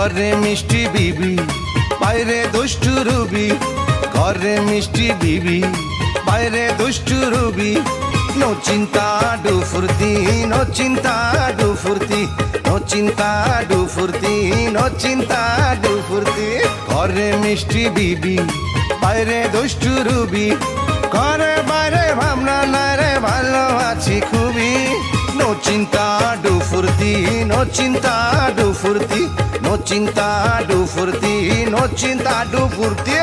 ঘরে মিষ্টি বিবি বাইরে দুষ্টু রুবি, ঘরে মিষ্টি বিবি বাইরে দুষ্টু রুবি। নো চিন্তা ডু ফুর্তি, নো চিন্তা ডু ফুর্তি, নো চিন্তা ডু ফুর্তি, নো চিন্তা ডু ফুর্তি। ঘরে মিষ্টি বিবি বাইরে দুষ্টু রুবি, ঘরে বাইরে ভাবনা নাই রে ভালো আছি খুবই। নো চিন্তা ডু ফুর্তি, নো চিন্তা ডু ফুর্তি, নো চিন্তা ডু ফুর্তি, নো চিন্তা ডু ফুর্তি।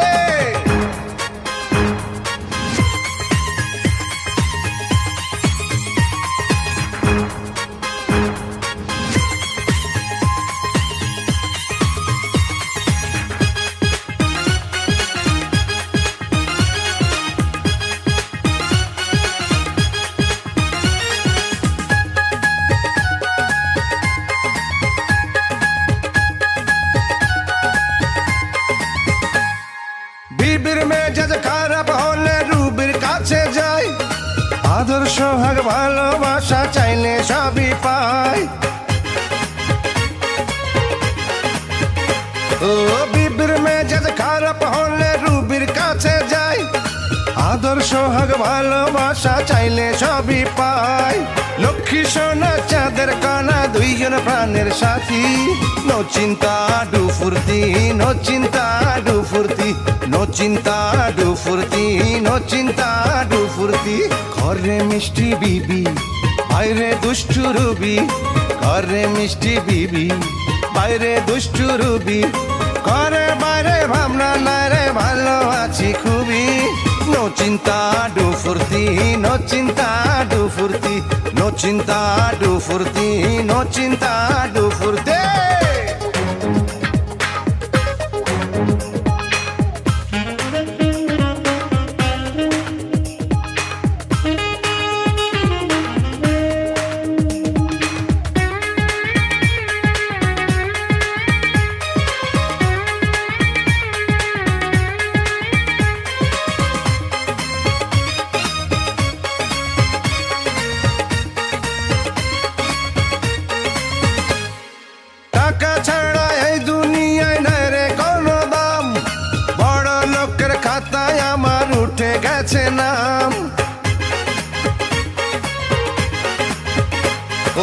বিবির মেজাজ খারাপ হলে রুবির কাছে যাই, আদর সোহাগ ভালোবাসা চাইলে সবই পাই। ও বিবির মেজাজ খারাপ হলে রুবির কাছে যাই, আদর সোহাগ ভালোবাসা চাইলে সবই পাই। লক্ষ্মী সোনা চাঁদের কানা দুইজন প্রাণের সাথী। নো চিন্তা ডু ফুর্তি, নো চিন্তা ডু ফুর্তি, নো চিন্তা ডু ফুর্তি, নো চিন্তা ডু ফুর্তি। ঘরে মিষ্টি বিবি বাইরে দুষ্টু রুবি, ঘরে মিষ্টি বিবি বাইরে দুষ্টু রুবি, ঘরে বাইরে ভাবনা নাই রে ভালো আছি খুবই। নো চিন্তা ডু ফুর্তি, নো চিন্তা ডু ফুর্তি, নো চিন্তা ডু ফুর্তি, নো চিন্তা ডু ফুর্তি। টাকা ছাড়া এই দুনিয়ায় নাই রে কোনো দাম, বড় লোকের খাতায় আমার উঠে গেছে নাম।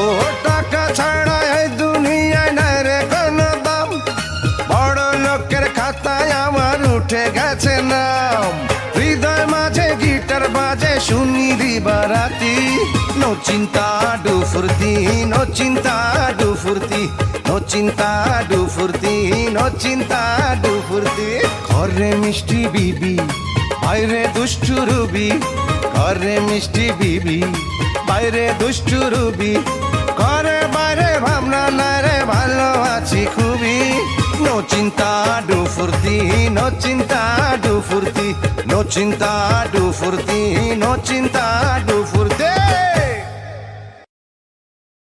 ও টাকা ছাড়া এই দুনিয়ায় নাই রে কোনো দাম, বড় লোকের খাতায় আমার উঠে গেছে নাম। হৃদয় মাঝে গিটার বাজে শুনি দিবারাতি। নো চিন্তা ডু ফুর্তি, নো চিন্তা ডু ফুর্তি, নো চিন্তা ডু ফুর্তি, নো চিন্তা ডু ফুর্তি। ঘরে মিষ্টি বিবি বাইরে দুষ্টু রুবি, ঘরে মিষ্টি বিবি বাইরে দুষ্টু রুবি, ঘরে বাইরে ভাবনা নাই রে ভালো আছি খুবই। নো চিন্তা ডু ফুর্তি, নো চিন্তা ডু ফুর্তি, নো চিন্তা ডু ফুর্তি, নো চিন্তা ডু ফুর্তি।